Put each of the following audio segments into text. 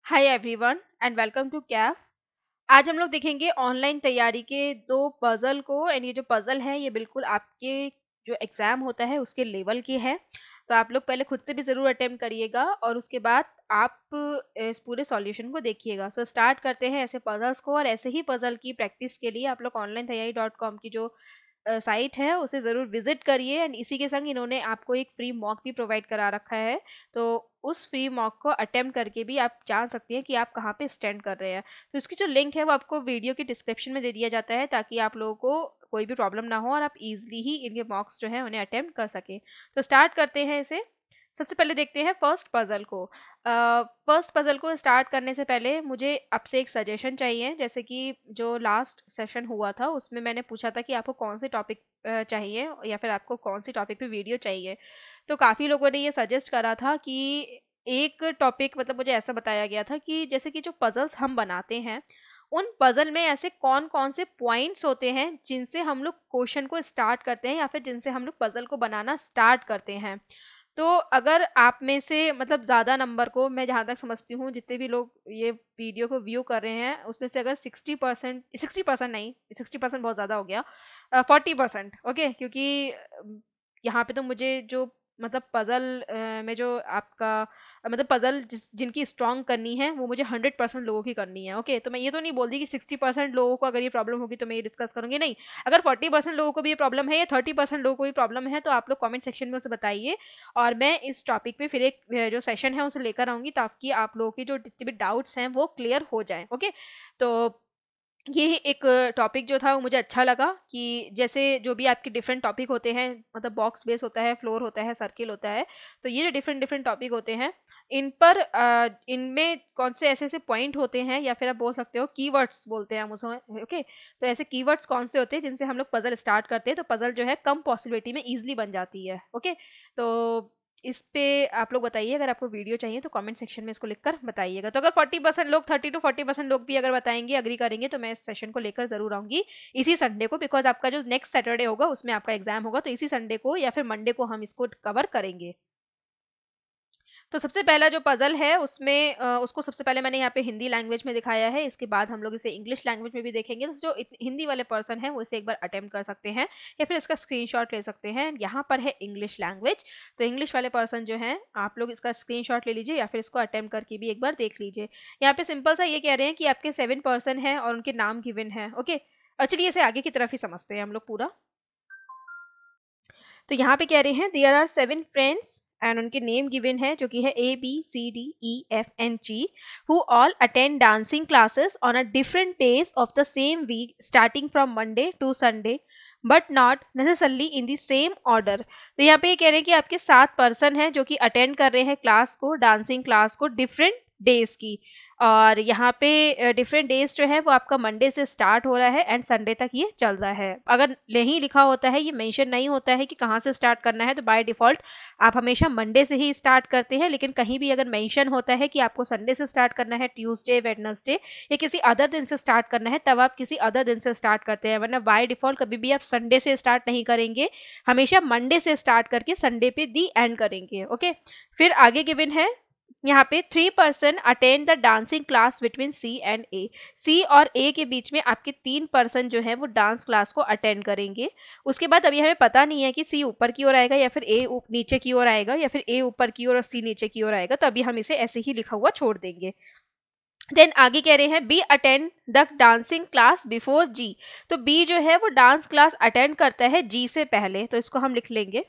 Hi everyone and welcome to cafe. आज हम लोग देखेंगे ऑनलाइन तैयारी के दो पजल को। एंड ये जो पजल है ये बिल्कुल आपके जो एग्जाम होता है उसके लेवल के हैं। तो आप लोग पहले खुद से भी ज़रूर अटेम्प्ट करिएगा और उसके बाद आप इस पूरे सॉल्यूशन को देखिएगा। सो स्टार्ट करते हैं ऐसे पजल्स को। और ऐसे ही पजल की प्रैक्टिस के लिए आप लोग ऑनलाइन तैयारी .com की जो साइट है उसे ज़रूर विजिट करिए। एंड इसी के संग इन्होंने आपको एक फ्री मॉक भी प्रोवाइड करा रखा है। तो उस फ्री मॉक को अटेम्प्ट करके भी आप जान सकते हैं कि आप कहाँ पे स्टैंड कर रहे हैं। तो इसकी जो लिंक है वो आपको वीडियो के डिस्क्रिप्शन में दे दिया जाता है ताकि आप लोगों को कोई भी प्रॉब्लम ना हो और आप इजीली ही इनके मॉक्स जो है उन्हें अटेम्प्ट कर सकें। तो स्टार्ट करते हैं इसे। सबसे पहले देखते हैं फर्स्ट पजल को। फर्स्ट पजल को स्टार्ट करने से पहले मुझे आपसे एक सजेशन चाहिए। जैसे कि जो लास्ट सेशन हुआ था उसमें मैंने पूछा था कि आपको कौन से टॉपिक चाहिए या फिर आपको कौन सी टॉपिक पे वीडियो चाहिए। तो काफ़ी लोगों ने ये सजेस्ट करा था कि एक टॉपिक मतलब मुझे ऐसा बताया गया था कि जैसे कि जो पजल्स हम बनाते हैं उन पजल में ऐसे कौन कौन से पॉइंट्स होते हैं जिनसे हम लोग क्वेश्चन को स्टार्ट करते हैं या फिर जिनसे हम लोग पजल को बनाना स्टार्ट करते हैं। तो अगर आप में से मतलब ज़्यादा नंबर को, मैं जहाँ तक समझती हूँ जितने भी लोग ये वीडियो को व्यू कर रहे हैं उसमें से अगर 60%, 60% नहीं, 60% बहुत ज़्यादा हो गया, 40%, ओके। क्योंकि यहाँ पे तो मुझे जो मतलब पजल में जो आपका मतलब पजल जिनकी स्ट्रांग करनी है वो मुझे 100% लोगों की करनी है। ओके, तो मैं ये तो नहीं बोलती कि 60% लोगों को अगर ये प्रॉब्लम होगी तो मैं ये डिस्कस करूंगी, नहीं। अगर 40% लोगों को भी ये प्रॉब्लम है या 30% लोगों को भी प्रॉब्लम है तो आप लोग कमेंट सेक्शन में उसे बताइए और मैं इस टॉपिक पे फिर एक जो सेशन है उसे लेकर आऊंगी ताकि आप लोगों की जो जितने भी डाउट्स हैं वो क्लियर हो जाएं। ओके, तो ये एक टॉपिक जो था वो मुझे अच्छा लगा कि जैसे जो भी आपके डिफरेंट टॉपिक होते हैं, मतलब बॉक्स बेस होता है, फ्लोर होता है, सर्किल होता है। तो ये जो डिफरेंट डिफरेंट टॉपिक होते हैं इन पर इनमें कौन से ऐसे ऐसे पॉइंट होते हैं या फिर आप बोल सकते हो कीवर्ड्स बोलते हैं हम उसे। ओके, तो ऐसे कीवर्ड्स कौन से होते हैं जिनसे हम लोग पजल स्टार्ट करते हैं तो पजल जो है कम पॉसिबिलिटी में इजीली बन जाती है। ओके, तो इस पे आप लोग बताइए। अगर आपको वीडियो चाहिए तो कमेंट सेक्शन में इसको लिखकर बताइएगा। तो अगर 40% लोग, 30 to 40% लोग भी अगर बताएंगे, अग्री करेंगे तो मैं इस सेशन को लेकर जरूर आऊंगी इसी संडे को। बिकॉज आपका जो नेक्स्ट सैटरडे होगा उसमें आपका एग्जाम होगा, तो इसी संडे को या फिर मंडे को हम इसको कवर करेंगे। तो सबसे पहला जो पजल है उसमें उसको सबसे पहले मैंने यहाँ पे हिंदी लैंग्वेज में दिखाया है। इसके बाद हम लोग इसे इंग्लिश लैंग्वेज में भी देखेंगे। तो जो हिंदी वाले पर्सन है वो इसे एक बार अटेम्प्ट कर सकते हैं या फिर इसका स्क्रीनशॉट ले सकते हैं। यहाँ पर है इंग्लिश लैंग्वेज, तो इंग्लिश वाले पर्सन जो है आप लोग इसका स्क्रीनशॉट ले लीजिए या फिर इसको अटेम्प्ट करके भी एक बार देख लीजिए। यहाँ पे सिंपल सा ये कह रहे हैं कि आपके 7 पर्सन है और उनके नाम गिवन है। ओके, चलिए इसे आगे की तरफ ही समझते हैं हम लोग पूरा। तो यहाँ पे कह रहे हैं देयर आर 7 फ्रेंड्स एंड उनके नेम गिवन है जो कि है ABCDEFNG who all attend dancing classes on a different days of the same week starting from Monday to Sunday but not necessarily in the same order. तो यहाँ पे ये कह रहे हैं कि आपके 7 पर्सन हैं जो कि अटेंड कर रहे हैं क्लास को, डांसिंग क्लास को डिफरेंट डेज की। और यहाँ पे डिफरेंट डेज जो है वो आपका मंडे से स्टार्ट हो रहा है एंड संडे तक ये चल रहा है। अगर नहीं लिखा होता है, ये मेंशन नहीं होता है कि कहाँ से स्टार्ट करना है, तो बाय डिफॉल्ट आप हमेशा मंडे से ही स्टार्ट करते हैं। लेकिन कहीं भी अगर मेंशन होता है कि आपको संडे से स्टार्ट करना है, ट्यूसडे, वेडनेसडे या किसी अदर दिन से स्टार्ट करना है, तब आप किसी अदर दिन से स्टार्ट करते हैं। वरना बाय डिफॉल्ट कभी भी आप संडे से स्टार्ट नहीं करेंगे, हमेशा मंडे से स्टार्ट करके संडे पे दी एंड करेंगे। ओके, फिर आगे गिवन है यहाँ पे 3 person attend the dancing class between C and A. C और ए के बीच में आपके 3 पर्सन जो है वो डांस क्लास को अटेंड करेंगे। उसके बाद अभी हमें पता नहीं है कि सी ऊपर की ओर आएगा या फिर ए नीचे की ओर आएगा या फिर ए ऊपर की ओर और सी नीचे की ओर आएगा, तो अभी हम इसे ऐसे ही लिखा हुआ छोड़ देंगे। देन आगे कह रहे हैं B attend the dancing class before G. तो बी जो है वो डांस क्लास अटेंड करता है जी से पहले, तो इसको हम लिख लेंगे।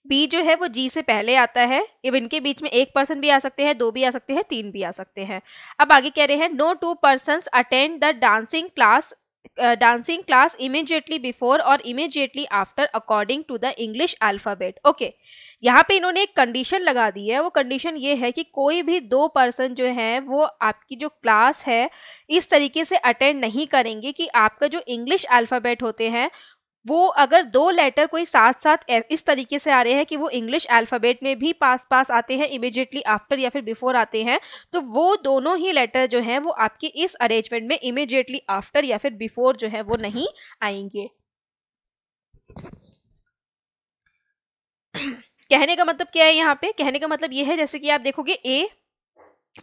बी जो है वो जी से पहले आता है। अब इनके बीच में एक पर्सन भी आ सकते हैं, दो भी आ सकते हैं, तीन भी आ सकते हैं। अब आगे कह रहे हैं no two persons attend the dancing class immediately before और immediately after according to the English alphabet. Okay, यहाँ पे इन्होंने एक कंडीशन लगा दी है। वो कंडीशन ये है कि कोई भी 2 पर्सन जो है वो आपकी जो क्लास है इस तरीके से अटेंड नहीं करेंगे कि आपका जो इंग्लिश अल्फाबेट होते हैं वो अगर 2 लेटर कोई साथ साथ इस तरीके से आ रहे हैं कि वो इंग्लिश अल्फाबेट में भी पास पास आते हैं, इमीडिएटली आफ्टर या फिर बिफोर आते हैं, तो वो दोनों ही लेटर जो हैं वो आपके इस अरेंजमेंट में इमीडिएटली आफ्टर या फिर बिफोर जो है वो नहीं आएंगे। कहने का मतलब क्या है, यहाँ पे कहने का मतलब ये है जैसे कि आप देखोगे ए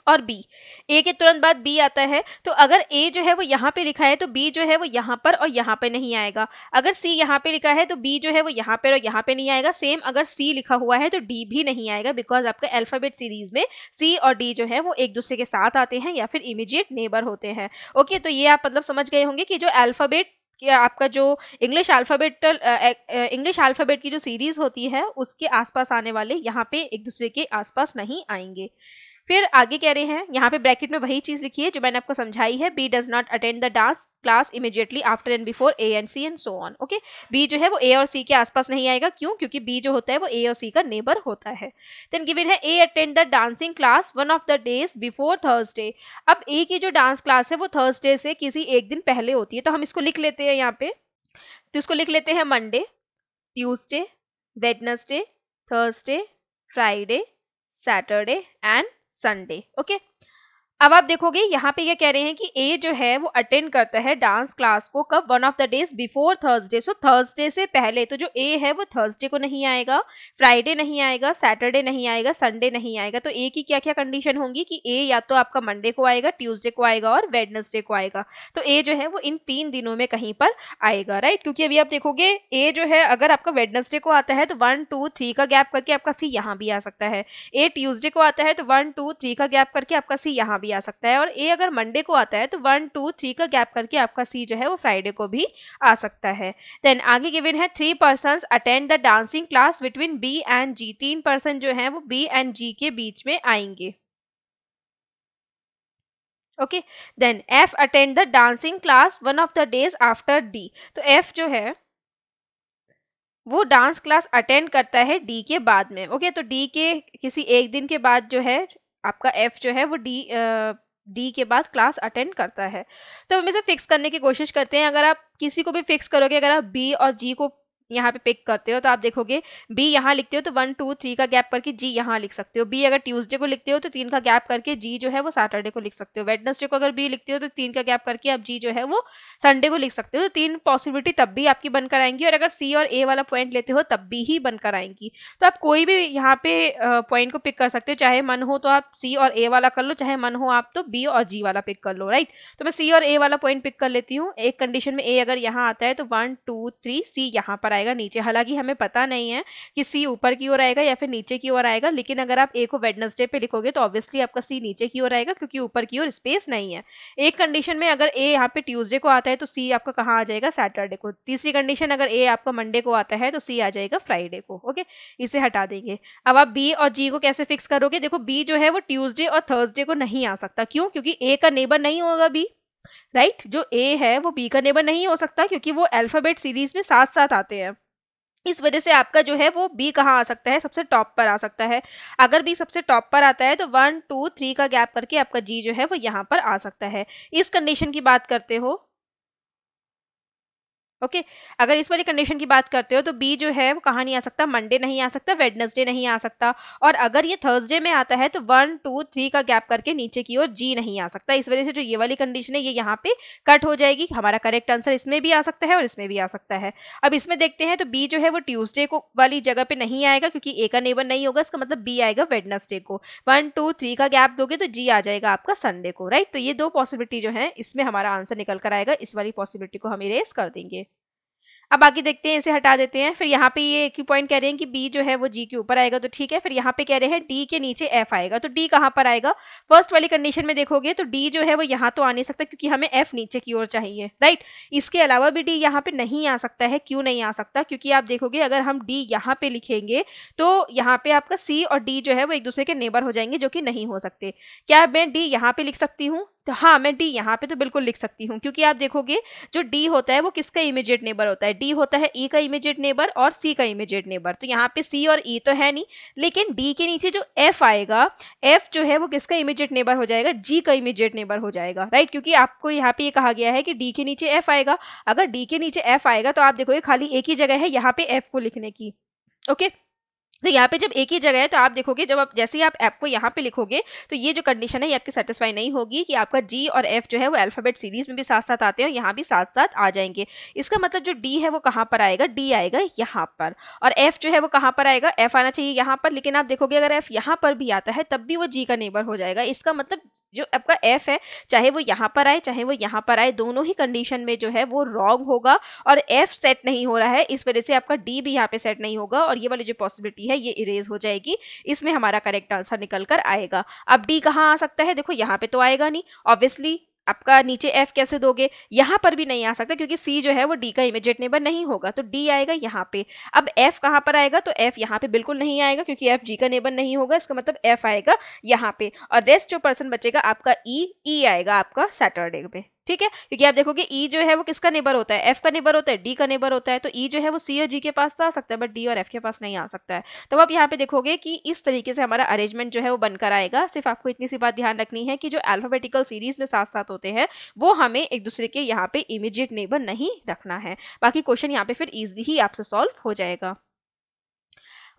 और बी, ए के तुरंत बाद बी आता है, तो अगर ए जो है वो यहाँ पे लिखा है तो बी जो है वो यहाँ पर और यहाँ पे नहीं आएगा। अगर सी यहाँ पे लिखा है तो बी जो है वो यहाँ पे और यहाँ पे नहीं आएगा। सेम अगर सी लिखा हुआ है तो डी भी नहीं आएगा, बिकॉज आपका अल्फाबेट सीरीज में सी और डी जो है वो एक दूसरे के साथ आते हैं या फिर इमीडिएट नेबर होते हैं। ओके, तो ये आप मतलब समझ गए होंगे कि जो अल्फाबेट कि आपका जो इंग्लिश अल्फाबेट की जो सीरीज होती है उसके आसपास आने वाले यहाँ पे एक दूसरे के आसपास नहीं आएंगे। फिर आगे कह रहे हैं, यहाँ पे ब्रैकेट में वही चीज लिखी है जो मैंने आपको समझाई है, B does not attend the dance class immediately after and before A and C and so on. Okay, B जो है वो ए और सी के आसपास नहीं आएगा, क्यों? क्योंकि बी जो होता है वो ए और सी का नेबर होता है। देन गिवन है A attend the dancing class one of the days before Thursday. अब ए की जो डांस क्लास है वो थर्सडे से किसी एक दिन पहले होती है, तो हम इसको लिख लेते हैं यहाँ पे। तो इसको लिख लेते हैं Monday, Tuesday, Wednesday, Thursday, Friday, Saturday and Sunday. Okay, अब आप देखोगे यहाँ पे ये कह रहे हैं कि ए जो है वो अटेंड करता है डांस क्लास को कब? One of the days before Thursday. So Thursday से पहले, तो जो ए है वो थर्सडे को नहीं आएगा, फ्राइडे नहीं आएगा, सैटरडे नहीं आएगा, संडे नहीं आएगा। तो ए की क्या क्या कंडीशन होंगी कि ए या तो आपका मंडे को आएगा, ट्यूसडे को आएगा और वेडनेसडे को आएगा। तो ए जो है वो इन 3 दिनों में कहीं पर आएगा, राइट? क्योंकि अभी आप देखोगे ए जो है अगर आपका वेडनेसडे को आता है तो 1 2 3 का गैप करके आपका सी यहाँ भी आ सकता है। ए ट्यूसडे को आता है तो 1 2 3 का गैप करके आपका सी यहाँ भी आ सकता है। और ए अगर मंडे को आता है तो 1 2 3 का गैप करके आपका सी जो है वो फ्राइडे को भी आ सकता है। देन आगे गिवन है 3 persons attend the dancing class between B and G. 3 person जो है वो बी एंड जी के बीच में आएंगे। Okay, then F attend the dancing class one of the days after D. तो एफ जो है वो डांस क्लास अटेंड करता है डी के बाद में। ओके, तो डी के किसी एक दिन के बाद जो है आपका एफ जो है वो डी के बाद क्लास अटेंड करता है। तो हम इसे फिक्स करने की कोशिश करते हैं। अगर आप किसी को भी फिक्स करोगे, अगर आप बी और जी को यहाँ पे पिक करते हो तो आप देखोगे बी यहाँ लिखते हो तो 1 2 3 का गैप करके जी यहाँ लिख सकते हो। बी अगर ट्यूसडे को लिखते हो तो 3 का गैप करके जी जो है वो सैटरडे को लिख सकते हो। वेडनेसडे को अगर बी लिखते हो तो 3 का गैप करके आप जी जो है वो संडे को लिख सकते हो। तो 3 पॉसिबिलिटी तब भी आपकी बनकर आएंगी, और अगर सी और ए वाला पॉइंट लेते हो तब भी ही बनकर आएंगी। तो आप कोई भी यहाँ पे पॉइंट को पिक कर सकते हो, चाहे मन हो तो आप सी और ए वाला कर लो, चाहे मन हो आप तो बी और जी वाला पिक कर लो, राइट? तो मैं सी और ए वाला पॉइंट पिक कर लेती हूँ। एक कंडीशन में ए अगर यहाँ आता है तो 1 2 3 सी यहाँ पर आएगा नीचे। हालांकि हमें पता नहीं है कि सी ऊपर की ओर आएगा या फिर नीचे की ओर आएगा, लेकिन अगर आप ए को वेडनेसडे पे लिखोगे तो ऑब्वियसली आपका सी नीचे की ओर आएगा, क्योंकि ऊपर की ओर स्पेस नहीं है। एक कंडीशन में अगर ए यहाँ पे ट्यूसडे को आता है तो सी आपका कहाँ आ जाएगा? सैटरडे को। तीसरी कंडीशन अगर ए आपका मंडे को आता है तो सी आ जाएगा फ्राइडे को। ओके, इसे हटा देंगे। अब आप बी और जी को कैसे फिक्स करोगे? देखो, बी जो है वो ट्यूसडे और थर्सडे को नहीं आ सकता। क्यों? क्योंकि ए का नेबर नहीं होगा बी, राइट? जो ए है वो बी का नेबर नहीं हो सकता, क्योंकि वो अल्फाबेट सीरीज में साथ साथ आते हैं। इस वजह से आपका जो है वो बी कहाँ आ सकता है? सबसे टॉप पर आ सकता है। अगर बी सबसे टॉप पर आता है तो 1 2 3 का गैप करके आपका जी जो है वो यहाँ पर आ सकता है। इस कंडीशन की बात करते हो, ओके अगर इस वाली कंडीशन की बात करते हो तो बी जो है वो कहाँ नहीं आ सकता? मंडे नहीं आ सकता, वेडनेसडे नहीं आ सकता, और अगर ये थर्सडे में आता है तो 1 2 3 का गैप करके नीचे की ओर जी नहीं आ सकता। इस वजह से जो ये वाली कंडीशन है ये यहाँ पे कट हो जाएगी। हमारा करेक्ट आंसर इसमें भी आ सकता है और इसमें भी आ सकता है। अब इसमें देखते हैं तो बी जो है वो ट्यूसडे को वाली जगह पे नहीं आएगा, क्योंकि ए का नेबर नहीं होगा। इसका मतलब बी आएगा वेडनेसडे को। 1 2 3 का गैप दोगे तो जी आ जाएगा आपका संडे को, राइट? तो ये दो पॉसिबिलिटी जो है इसमें हमारा आंसर निकल कर आएगा। इस वाली पॉसिबिलिटी को हम इरेज कर देंगे। अब आगे देखते हैं, इसे हटा देते हैं। फिर यहाँ पे ये एक ही पॉइंट कह रहे हैं कि बी जो है वो जी के ऊपर आएगा, तो ठीक है। फिर यहाँ पे कह रहे हैं डी के नीचे एफ आएगा, तो डी कहाँ पर आएगा? फर्स्ट वाली कंडीशन में देखोगे तो डी जो है वो यहाँ तो आ नहीं सकता, क्योंकि हमें एफ नीचे की ओर चाहिए, राइट? इसके अलावा भी डी यहाँ पे नहीं आ सकता है। क्यों नहीं आ सकता? क्योंकि आप देखोगे अगर हम डी यहाँ पे लिखेंगे तो यहाँ पे आपका सी और डी जो है वो एक दूसरे के नेबर हो जाएंगे, जो कि नहीं हो सकते। क्या मैं डी यहाँ पे लिख सकती हूँ? तो हाँ, मैं डी यहाँ पे तो बिल्कुल लिख सकती हूँ, क्योंकि आप देखोगे जो डी होता है वो किसका इमीडिएट नेबर होता है? डी होता है ई का इमीडिएट नेबर और सी का इमीडिएट नेबर। तो यहाँ पे सी और ई तो है नहीं, लेकिन डी के नीचे जो एफ आएगा, एफ जो है वो किसका इमीडिएट नेबर हो जाएगा? जी का इमीडिएट नेबर हो जाएगा, राइट? क्योंकि आपको यहाँ पे ये कहा गया है कि डी के नीचे एफ आएगा। अगर डी के नीचे एफ आएगा तो आप देखोगे खाली एक ही जगह है यहाँ पे एफ को लिखने की। ओके, तो यहाँ पे जब एक ही जगह है तो आप देखोगे, जब आप जैसे ही आप एफ को यहाँ पे लिखोगे तो ये जो कंडीशन है ये आपकी सेटिस्फाई नहीं होगी कि आपका जी और एफ जो है वो अल्फाबेट सीरीज में भी साथ साथ आते हैं और यहाँ भी साथ साथ आ जाएंगे। इसका मतलब जो डी है वो कहाँ पर आएगा, डी आएगा यहाँ पर, और एफ जो है वो कहाँ पर आएगा, एफ आना चाहिए यहाँ पर। लेकिन आप देखोगे अगर एफ यहाँ पर भी आता है तब भी वो जी का नेबर हो जाएगा। इसका मतलब जो आपका एफ है चाहे वो यहाँ पर आए चाहे वो यहाँ पर आए, दोनों ही कंडीशन में जो है वो रॉन्ग होगा, और एफ सेट नहीं हो रहा है, इस वजह से आपका डी भी यहाँ पे सेट नहीं होगा और ये वाली जो पॉसिबिलिटी है ये इरेज हो जाएगी। इसमें हमारा करेक्ट आंसर निकल कर आएगा। अब डी कहाँ आ सकता है, देखो यहाँ पे तो आएगा नहीं ऑब्वियसली, आपका नीचे एफ कैसे दोगे, यहाँ पर भी नहीं आ सकता क्योंकि सी जो है वो डी का इमीडिएट नेबर नहीं होगा, तो डी आएगा यहाँ पे। अब एफ कहाँ पर आएगा, तो एफ यहाँ पे बिल्कुल नहीं आएगा क्योंकि एफ जी का नेबर नहीं होगा, इसका मतलब एफ आएगा यहाँ पे, और रेस्ट जो पर्सन बचेगा आपका ई आएगा आपका सैटरडे पे। ठीक है, क्योंकि आप देखोगे ई जो है वो किसका नेबर होता है, एफ का नेबर होता है, डी का नेबर होता है, तो ई जो है वो सी और जी के पास तो आ सकता है बट डी और एफ के पास नहीं आ सकता है। तो आप यहाँ पे देखोगे कि इस तरीके से हमारा अरेंजमेंट जो है वो बनकर आएगा। सिर्फ आपको इतनी सी बात ध्यान रखनी है कि जो अल्फाबेटिकल सीरीज में साथ साथ होते हैं वो हमें एक दूसरे के यहाँ पे इमीडिएट नेबर नहीं रखना है। बाकी क्वेश्चन यहाँ पे फिर इजिली ही आपसे सॉल्व हो जाएगा।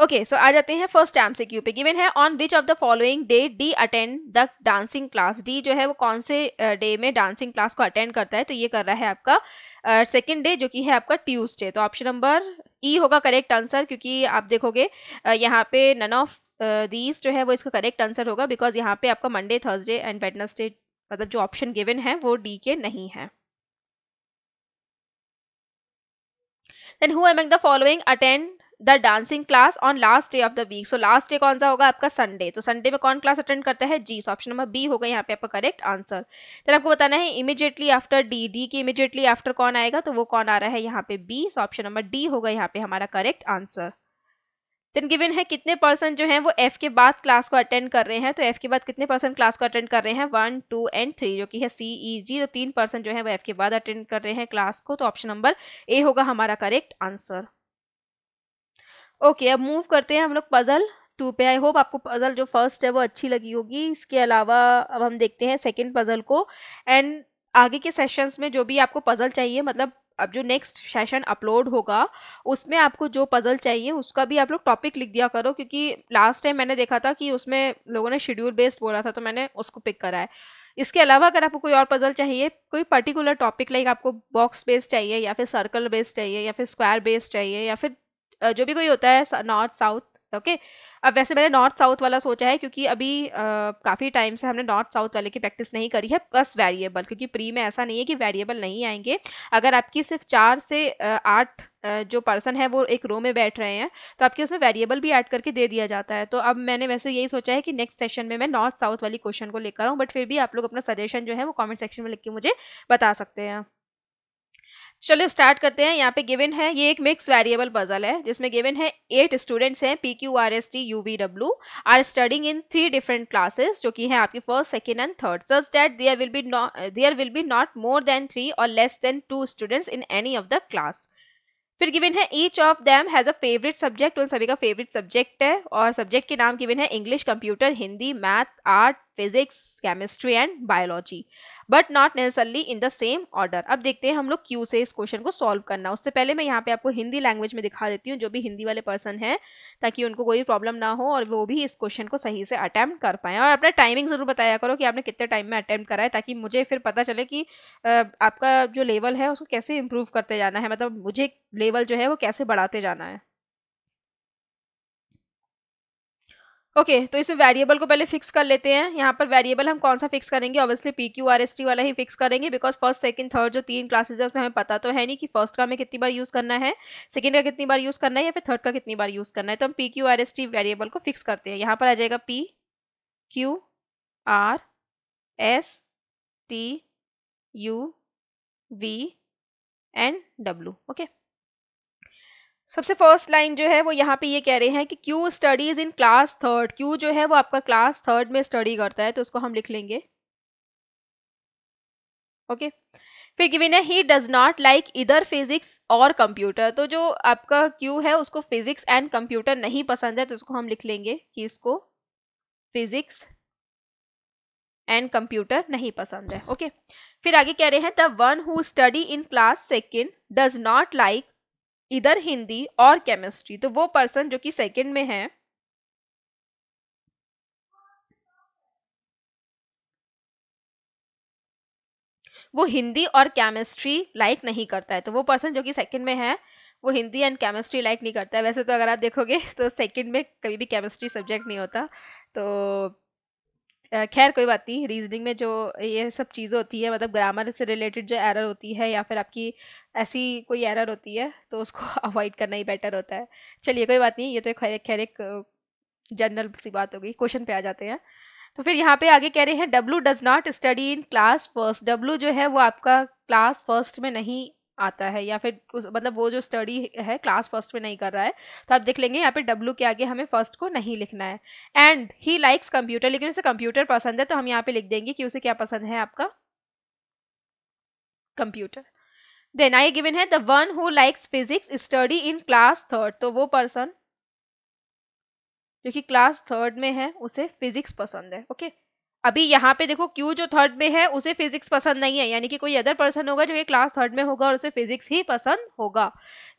ओके सो आ जाते हैं फर्स्ट एमसीक्यू पे। गिवन है on which of the following day D attend the dancing class. D जो है वो कौन से डे में डांसिंग क्लास को अटेंड करता है, तो ये कर रहा है आपका सेकेंड डे जो कि है आपका ट्यूसडे। तो ऑप्शन नंबर ई होगा करेक्ट आंसर, क्योंकि आप देखोगे यहाँ पे नन ऑफ दीज जो है वो इसका करेक्ट आंसर होगा, बिकॉज यहाँ पे आपका मंडे थर्सडे एंड वेडनेसडे मतलब जो ऑप्शन गिवन है वो डी के नहीं है। Then who among the following attend the dancing class on last day of the week. So last day कौन सा होगा आपका संडे, तो संडे में कौन क्लास अटेंड करता है, जी। सो ऑप्शन नंबर बी होगा यहाँ पे आपका करेक्ट आंसर। देन आपको बताना है इमीडिएटली आफ्टर डी, डी के इमीडिएटली आफ्टर कौन आएगा, तो वो कौन आ रहा है यहाँ पे B. So option number D होगा यहाँ पे हमारा करेक्ट आंसर। देन गिवन है कितने पर्सन जो है वो एफ के बाद क्लास को अटेंड कर रहे हैं, तो एफ के बाद कितने पर्सन क्लास को अटेंड कर रहे हैं, 1 2 एंड 3 जो कि है सी ई जी। तो 3 पर्सन जो है वो एफ के बाद अटेंड कर रहे हैं क्लास को, तो ऑप्शन नंबर ए होगा हमारा करेक्ट आंसर। ओके अब मूव करते हैं हम लोग पजल 2 पे। आई होप आपको पजल जो फर्स्ट है वो अच्छी लगी होगी। इसके अलावा अब हम देखते हैं सेकंड पजल को, एंड आगे के सेशंस में जो भी आपको पजल चाहिए, मतलब अब जो नेक्स्ट सेशन अपलोड होगा उसमें आपको जो पजल चाहिए उसका भी आप लोग टॉपिक लिख दिया करो, क्योंकि लास्ट टाइम मैंने देखा था कि उसमें लोगों ने शेड्यूल बेस्ड बोला था तो मैंने उसको पिक करा है। इसके अलावा अगर आपको कोई और पजल चाहिए, कोई पर्टिकुलर टॉपिक लाइक आपको बॉक्स बेस्ड चाहिए या फिर सर्कल बेस्ड चाहिए या फिर स्क्वायर बेस्ड चाहिए या फिर जो भी कोई होता है नॉर्थ साउथ, ओके। अब वैसे मैंने नॉर्थ साउथ वाला सोचा है क्योंकि अभी काफ़ी टाइम से हमने नॉर्थ साउथ वाले की प्रैक्टिस नहीं करी है, प्लस वेरिएबल, क्योंकि प्री में ऐसा नहीं है कि वेरिएबल नहीं आएंगे। अगर आपकी सिर्फ 4 से 8 जो पर्सन है वो एक रो में बैठ रहे हैं तो आपके उसमें वेरिएबल भी ऐड करके दे दिया जाता है। तो अब मैंने वैसे यही सोचा है कि नेक्स्ट सेशन में मैं नॉर्थ साउथ वाली क्वेश्चन को लेकर आऊँ, बट फिर भी आप लोग अपना सजेशन जो है वो कॉमेंट सेक्शन में लिख के मुझे बता सकते हैं। चलिए स्टार्ट करते हैं। यहाँ पे गिवन है, ये एक मिक्स वेरिएबल पजल है जिसमें गिवन है 8 स्टूडेंट्स हैं P Q R S T U V W are studying in 3 different classes, जो कि है आपकी first second and third, such that there will be not more than 3 और less than 2 students in any of the class. फिर given है each of them has a favourite subject, उन सभी का फेवरेट सब्जेक्ट है और सब्जेक्ट के नाम गिवन है English, computer, Hindi, math, art, physics, chemistry and biology, but not necessarily in the same order. अब देखते हैं हम लोग क्यू से इस क्वेश्चन को सॉल्व करना। उससे पहले मैं यहाँ पे आपको हिंदी लैंग्वेज में दिखा देती हूँ जो भी हिंदी वाले पर्सन हैं, ताकि उनको कोई प्रॉब्लम ना हो और वो भी इस क्वेश्चन को सही से अटेम्प्ट कर पाए। और अपना टाइमिंग जरूर बताया करो कि आपने कितने टाइम में अटेम्प्ट करा है, ताकि मुझे फिर पता चले कि आपका जो लेवल है उसको कैसे इम्प्रूव करते जाना है, मतलब मुझे लेवल जो है वो कैसे बढ़ाते जाना है। ओके तो इसमें वेरिएबल को पहले फिक्स कर लेते हैं। यहाँ पर वेरिएबल हम कौन सा फिक्स करेंगे, obviously P Q R S T वाला ही फिक्स करेंगे, बिकॉज फर्स्ट सेकंड थर्ड जो 3 क्लासेज है उसमें हमें पता तो है नहीं कि फर्स्ट का हमें कितनी बार यूज करना है, सेकंड का कितनी बार यूज करना है या फिर थर्ड का कितनी बार यूज करना है। तो हम P Q R S T variable को फिक्स करते हैं। यहाँ पर आ जाएगा P Q R S T U V and W. Okay सबसे फर्स्ट लाइन जो है वो यहाँ पे ये कह रहे हैं कि Q studies in class third. Q जो है वो आपका क्लास थर्ड में स्टडी करता है, तो उसको हम लिख लेंगे। ओके फिर गिवन है ही डज नॉट लाइक इधर फिजिक्स और कंप्यूटर। तो जो आपका क्यू है उसको फिजिक्स एंड कंप्यूटर नहीं पसंद है, तो उसको हम लिख लेंगे कि इसको फिजिक्स एंड कंप्यूटर नहीं पसंद है। ओके फिर आगे कह रहे हैं the one who study in class second does not like इधर हिंदी और केमिस्ट्री, तो वो पर्सन जो कि सेकंड में है, वो हिंदी और केमिस्ट्री लाइक नहीं करता है। तो वो पर्सन जो कि सेकंड में है वो हिंदी एंड केमिस्ट्री लाइक नहीं करता है। वैसे तो अगर आप देखोगे तो सेकंड में कभी भी केमिस्ट्री सब्जेक्ट नहीं होता। तो खैर कोई बात नहीं, रीजनिंग में जो ये सब चीज़ें होती है, मतलब ग्रामर से रिलेटेड जो एरर होती है या फिर आपकी ऐसी कोई एरर होती है तो उसको अवॉइड करना ही बेटर होता है। चलिए कोई बात नहीं, ये तो खैर एक जनरल सी बात हो गई। क्वेश्चन पे आ जाते हैं। तो फिर यहाँ पे आगे कह रहे हैं W does not study in class first. W जो है वो आपका क्लास फर्स्ट में नहीं आता है, या फिर मतलब वो जो स्टडी है क्लास फर्स्ट में नहीं कर रहा है। तो आप देख लेंगे यहाँ पे डब्लू के आगे हमें फर्स्ट को नहीं लिखना है। एंड ही लाइक्स कंप्यूटर, लेकिन उसे कंप्यूटर पसंद है, तो हम यहाँ पे लिख देंगे कि उसे क्या पसंद है, आपका कंप्यूटर। देन आई गिवन है the one who likes physics study in class third. तो वो पर्सन जो कि क्लास थर्ड में है उसे फिजिक्स पसंद है। ओके, अभी यहाँ पे देखो क्यू जो थर्ड में है उसे फिजिक्स पसंद नहीं है, यानी कि कोई अदर पर्सन होगा जो कि क्लास थर्ड में होगा और उसे फिजिक्स ही पसंद होगा।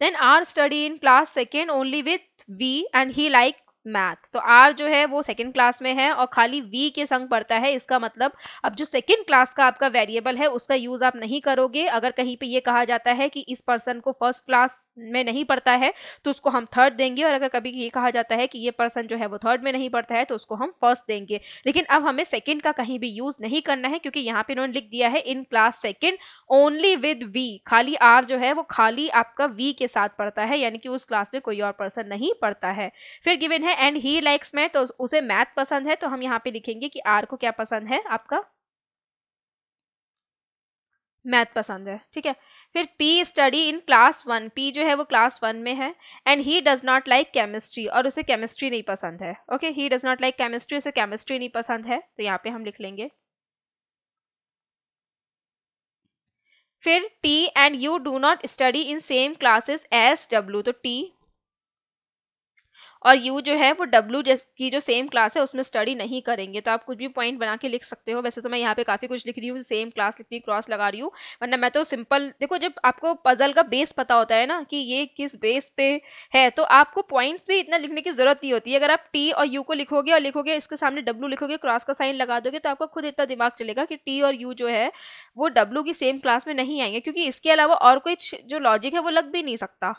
Then R study in class second only with V and he like math. तो आर जो है वो सेकेंड क्लास में है और खाली वी के संग पढ़ता है। इसका मतलब अब जो सेकेंड क्लास का आपका वेरिएबल है उसका यूज आप नहीं करोगे। अगर कहीं पे ये कहा जाता है कि इस पर्सन को फर्स्ट क्लास में नहीं पढ़ता है तो उसको हम थर्ड देंगे, और अगर कभी ये कहा जाता है कि ये पर्सन जो है वो थर्ड में नहीं पढ़ता है तो उसको हम फर्स्ट देंगे। लेकिन अब हमें सेकंड का कहीं भी यूज नहीं करना है, क्योंकि यहाँ पे इन्होंने लिख दिया है in class second only with V. खाली आर जो है वो खाली आपका वी के साथ पढ़ता है, यानी कि उस क्लास में कोई और पर्सन नहीं पढ़ता है। फिर गिवन है एंड ही लाइक्स मैथ, तो उसे मैथ पसंद है, तो हम यहाँ पे लिखेंगे कि आर को क्या पसंद है, आपका मैथ पसंद है। ठीक है, फिर P study in class one. P जो है वो क्लास वन में है and he does not like chemistry, और उसे केमिस्ट्री नहीं पसंद है। Okay, he does not like chemistry, उसे केमिस्ट्री नहीं पसंद है, तो यहाँ पे हम लिख लेंगे। फिर T and U do not study in same classes as W. तो टी और यू जो है वो डब्ल्यू की जो सेम क्लास है उसमें स्टडी नहीं करेंगे। तो आप कुछ भी पॉइंट बना के लिख सकते हो। वैसे तो मैं यहाँ पे काफी कुछ लिख रही हूँ, सेम क्लास लिख रही हूँ, क्रॉस लगा रही हूँ, वरना मैं तो सिंपल देखो, जब आपको पजल का बेस पता होता है ना कि ये किस बेस पे है, तो आपको पॉइंट्स भी इतना लिखने की जरूरत नहीं होती है। अगर आप टी और यू को लिखोगे और लिखोगे इसके सामने डब्ल्यू लिखोगे, क्रॉस का साइन लगा दोगे, तो आपको खुद इतना दिमाग चलेगा कि टी और यू जो है वो डब्ल्यू की सेम क्लास में नहीं आएंगे, क्योंकि इसके अलावा और कोई जो लॉजिक है वो लग भी नहीं सकता।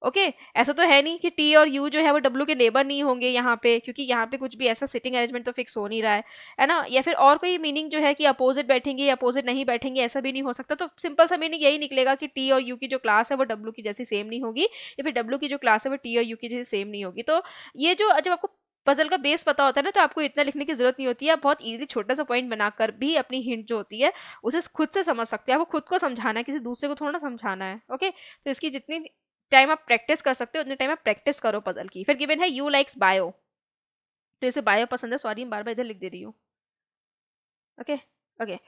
ओके, ऐसा तो है नहीं कि टी और यू जो है वो डब्ल्यू के नेबर नहीं होंगे यहाँ पे, क्योंकि यहाँ पे कुछ भी ऐसा सिटिंग अरेंजमेंट तो फिक्स हो नहीं रहा है ना। या फिर और कोई मीनिंग जो है कि अपोजिट बैठेंगे या अपोजिट नहीं बैठेंगे, ऐसा भी नहीं हो सकता। तो सिंपल सा मीनिंग यही निकलेगा कि टी और यू की जो क्लास है वो डब्ल्यू की जैसी सेम नहीं होगी, या फिर डब्ल्यू की जो क्लास है वो टी और यू की जैसी सेम नहीं होगी। तो ये जो जब आपको पजल का बेस पता होता है ना, तो आपको इतना लिखने की जरूरत नहीं होती है। आप बहुत इजी छोटा सा पॉइंट बनाकर भी अपनी हिंट जो होती है उसे खुद से समझ सकते हैं। आपको खुद को समझाना है, किसी दूसरे को थोड़ा ना समझाना है। ओके, तो इसकी जितनी टाइम आप प्रैक्टिस कर सकते हो उतने टाइम आप प्रैक्टिस करो पजल की। फिर गिवन है यू लाइक्स बायो। तो इसे बायो पसंद है, सॉरी बार बार इधर लिख दे रही हूँ। ओके ओके,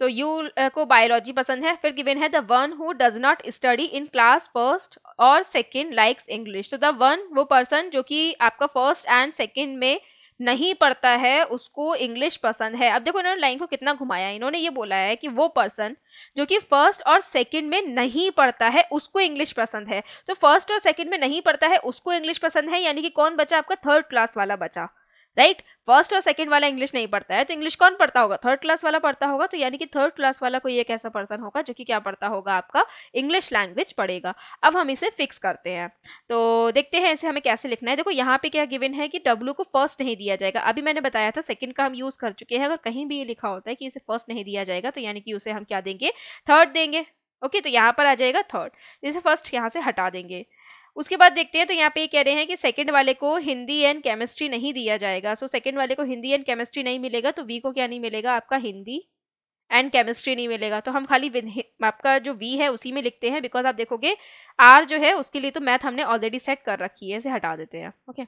तो यू को बायोलॉजी पसंद है। फिर गिवन है the one who does not study in class first और सेकंड लाइक्स इंग्लिश। तो द वन वो पर्सन जो कि आपका फर्स्ट एंड सेकंड में नहीं पढ़ता है उसको इंग्लिश पसंद है। अब देखो इन्होंने लाइन को कितना घुमाया है। इन्होंने ये बोला है कि वो पर्सन जो कि फर्स्ट और सेकंड में नहीं पढ़ता है उसको इंग्लिश पसंद है। तो फर्स्ट और सेकंड में नहीं पढ़ता है उसको इंग्लिश पसंद है, यानी कि कौन बचा, आपका थर्ड क्लास वाला बचा, राइट। फर्स्ट और सेकंड वाला इंग्लिश नहीं पढ़ता है तो इंग्लिश कौन पढ़ता होगा, थर्ड क्लास वाला पढ़ता होगा। तो यानी कि थर्ड क्लास वाला कोई एक ऐसा पर्सन होगा जो कि क्या पढ़ता होगा, आपका इंग्लिश लैंग्वेज पढ़ेगा। अब हम इसे फिक्स करते हैं, तो देखते हैं इसे हमें कैसे लिखना है। देखो यहाँ पे क्या गिवन है कि डब्ल्यू को फर्स्ट नहीं दिया जाएगा। अभी मैंने बताया था सेकंड का हम यूज कर चुके हैं। अगर कहीं भी ये लिखा होता है कि इसे फर्स्ट नहीं दिया जाएगा तो यानी कि उसे हम क्या देंगे, थर्ड देंगे। ओके, तो यहाँ पर आ जाएगा थर्ड, जैसे फर्स्ट यहाँ से हटा देंगे। उसके बाद देखते हैं, तो यहाँ पे कह रहे हैं कि सेकंड वाले को हिंदी एंड केमिस्ट्री नहीं दिया जाएगा। सो सेकंड वाले को हिंदी एंड केमिस्ट्री नहीं मिलेगा, तो वी को क्या नहीं मिलेगा, आपका हिंदी एंड केमिस्ट्री नहीं मिलेगा। तो हम खाली आपका जो वी है उसी में लिखते हैं, बिकॉज आप देखोगे आर जो है उसके लिए तो मैथ हमने ऑलरेडी सेट कर रखी है, इसे हटा देते हैं। ओके,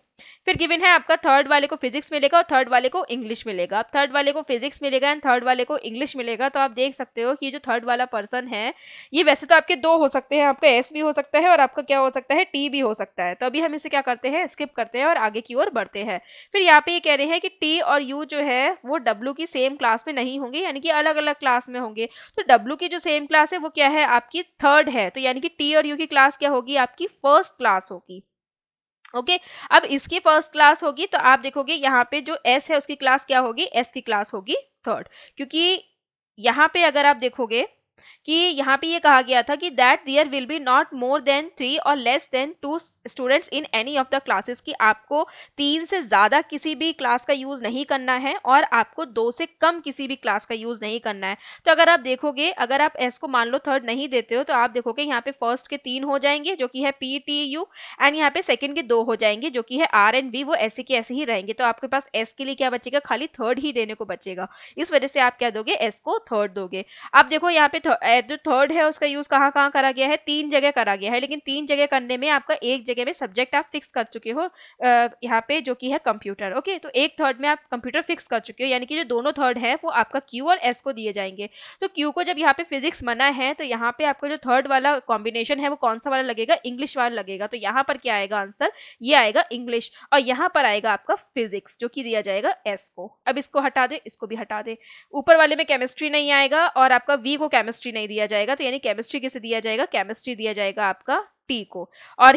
फिर गिवन है आपका थर्ड वाले को फिजिक्स मिलेगा और थर्ड वाले को इंग्लिश मिलेगा। अब थर्ड वाले को फिजिक्स मिलेगा एंड थर्ड वाले को इंग्लिश मिलेगा। तो आप देख सकते हो कि ये जो थर्ड वाला पर्सन है ये वैसे तो आपके दो हो सकते हैं, आपका एस भी हो सकता है और आपका क्या हो सकता है, टी भी हो सकता है। तो अभी हम इसे क्या करते हैं, स्किप करते हैं और आगे की ओर बढ़ते हैं। फिर यहाँ पे ये कह रहे हैं कि टी और यू जो है वो डब्ल्यू की सेम क्लास में नहीं होंगे, यानी कि अलग अलग अलग क्लास में होंगे। तो W की जो सेम क्लास है वो क्या है, आपकी थर्ड है, तो यानी कि T और U की क्लास क्या होगी, आपकी फर्स्ट क्लास होगी। ओके अब इसकी फर्स्ट क्लास होगी तो आप देखोगे यहाँ पे जो S है उसकी क्लास क्या होगी, S की क्लास होगी थर्ड, क्योंकि यहाँ पे अगर आप देखोगे कि यहाँ पे ये कहा गया था कि that there will be not more than 3 और less than 2 students in any of the classes, कि आपको 3 से ज्यादा किसी भी क्लास का यूज नहीं करना है और आपको 2 से कम किसी भी क्लास का यूज नहीं करना है। तो अगर आप देखोगे, अगर आप एस को मान लो थर्ड नहीं देते हो तो आप देखोगे यहाँ पे फर्स्ट के 3 हो जाएंगे जो कि है पी टी यू, एंड यहाँ पे सेकंड के 2 हो जाएंगे जो कि है आर एंड बी, वो ऐसे के ऐसे ही रहेंगे। तो आपके पास एस के लिए क्या बचेगा, खाली थर्ड ही देने को बचेगा, इस वजह से आप क्या दोगे, एस को थर्ड दोगे। अब देखो यहाँ पे जो थर्ड है उसका यूज कहाँ कहाँ करा गया है, 3 जगह करा गया है, लेकिन 3 जगह करने में आपका एक जगह में सब्जेक्ट आप फिक्स कर चुके हो यहाँ पे जो कि है कंप्यूटर। ओके तो एक थर्ड में आप कंप्यूटर फिक्स कर चुके हो, यानी कि जो दोनों थर्ड है वो आपका क्यू और एस को दिए जाएंगे। तो क्यू को जब यहाँ पे फिजिक्स मना है तो यहाँ पे आपका जो थर्ड वाला कॉम्बिनेशन है वो कौन सा वाला लगेगा, इंग्लिश वाला लगेगा। तो यहाँ पर क्या आएगा आंसर, ये आएगा इंग्लिश, और यहाँ पर आएगा आपका फिजिक्स जो कि दिया जाएगा एस को। अब इसको हटा दे, इसको भी हटा दे, ऊपर वाले में केमिस्ट्री नहीं आएगा और आपका वी को केमिस्ट्री नहीं दिया जाएगा, तो यानी केमिस्ट्री किसे दिया जाएगा, केमिस्ट्री दिया जाएगा आपका टी को। और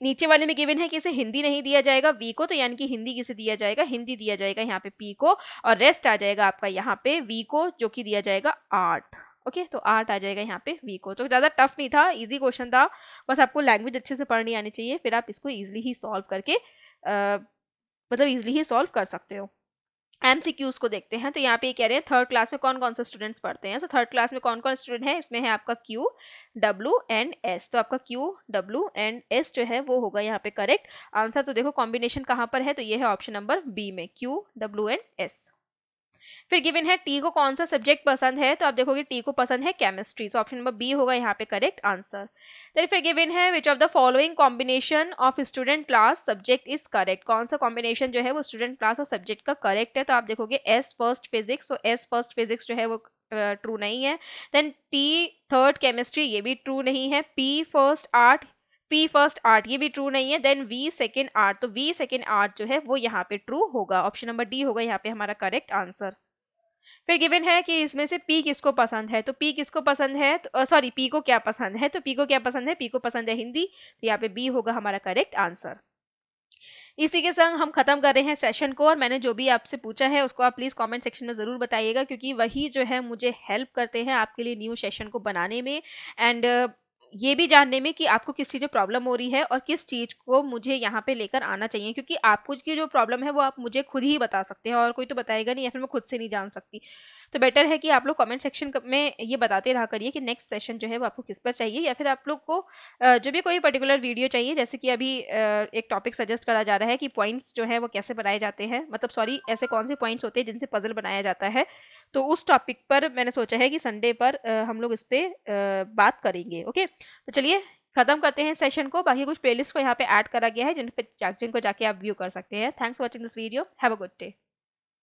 नीचे वाले में गिवन है कि इसे हिंदी नहीं दिया जाएगा वी को, तो यानी कि हिंदी किसे दिया जाएगा, हिंदी दिया जाएगा यहाँ पे पी को, और रेस्ट आ जाएगा आपका यहाँ पे वी को जो कि दिया जाएगा आर्ट। ओके तो आर्ट आ जाएगा यहाँ पे वी को। तो ज्यादा टफ नहीं था, इजी क्वेश्चन था, बस आपको लैंग्वेज अच्छे से पढ़नी आनी चाहिए, फिर आप इसको इजिली ही सॉल्व करके मतलब इजिली ही सॉल्व कर सकते हो। एमसीक्यूज को देखते हैं, तो यहाँ पे कह रहे हैं थर्ड क्लास में कौन कौन से स्टूडेंट्स पढ़ते हैं। तो थर्ड क्लास में कौन कौन स्टूडेंट है, इसमें है आपका क्यू डब्ल्यू एंड एस, तो आपका क्यू डब्ल्यू एंड एस जो है वो होगा यहाँ पे करेक्ट आंसर। तो देखो कॉम्बिनेशन कहाँ पर है, तो ये है ऑप्शन नंबर बी में, क्यू डब्ल्यू एंड एस। फिर गिवन है टी को कौन सा सब्जेक्ट पसंद है, तो आप देखोगे टी को पसंद है केमिस्ट्री, तो ऑप्शन नंबर बी होगा यहाँ पे करेक्ट आंसर। फिर गिवन है which of the following combination of student class subject is correct, कौन सा कॉम्बिनेशन जो है वो स्टूडेंट क्लास और सब्जेक्ट का करेक्ट है। तो आप देखोगे एस फर्स्ट फिजिक्स, तो एस फर्स्ट फिजिक्स जो है वो ट्रू नहीं है। देन टी थर्ड केमिस्ट्री, ये भी ट्रू नहीं है। P first art, P first art ये भी ट्रू नहीं है। देन वी सेकेंड आर्ट, तो वी सेकेंड आर्ट जो है वो यहाँ पे ट्रू होगा, ऑप्शन नंबर डी होगा यहाँ पे हमारा करेक्ट आंसर। फिर गिवन है कि इसमें से पी किसको पसंद है, तो पी किसको पसंद है, तो सॉरी पी को क्या पसंद है, तो पी को क्या पसंद है, पी को पसंद है हिंदी, तो यहाँ पे बी होगा हमारा करेक्ट आंसर। इसी के संग हम खत्म कर रहे हैं सेशन को, और मैंने जो भी आपसे पूछा है उसको आप प्लीज कमेंट सेक्शन में जरूर बताइएगा, क्योंकि वही जो है मुझे हेल्प करते हैं आपके लिए न्यू सेशन को बनाने में, एंड ये भी जानने में कि आपको किस चीज़ में प्रॉब्लम हो रही है और किस चीज़ को मुझे यहाँ पे लेकर आना चाहिए, क्योंकि आपको की जो प्रॉब्लम है वो आप मुझे खुद ही बता सकते हैं और कोई तो बताएगा नहीं, या फिर मैं खुद से नहीं जान सकती। तो बेटर है कि आप लोग कमेंट सेक्शन में ये बताते रहा करिए कि नेक्स्ट सेशन जो है वो आपको किस पर चाहिए, या फिर आप लोग को जो भी कोई पर्टिकुलर वीडियो चाहिए, जैसे कि अभी एक टॉपिक सजेस्ट करा जा रहा है कि पॉइंट्स जो है वो कैसे बनाए जाते हैं, मतलब सॉरी ऐसे कौन से पॉइंट्स होते हैं जिनसे पजल बनाया जाता है, तो उस टॉपिक पर मैंने सोचा है कि संडे पर हम लोग इस पे बात करेंगे। ओके तो चलिए खत्म करते हैं सेशन को, बाकी कुछ प्लेलिस्ट को यहाँ पे ऐड करा गया है जिनको जाके आप व्यू कर सकते हैं। Thanks for watching this video, have a good day.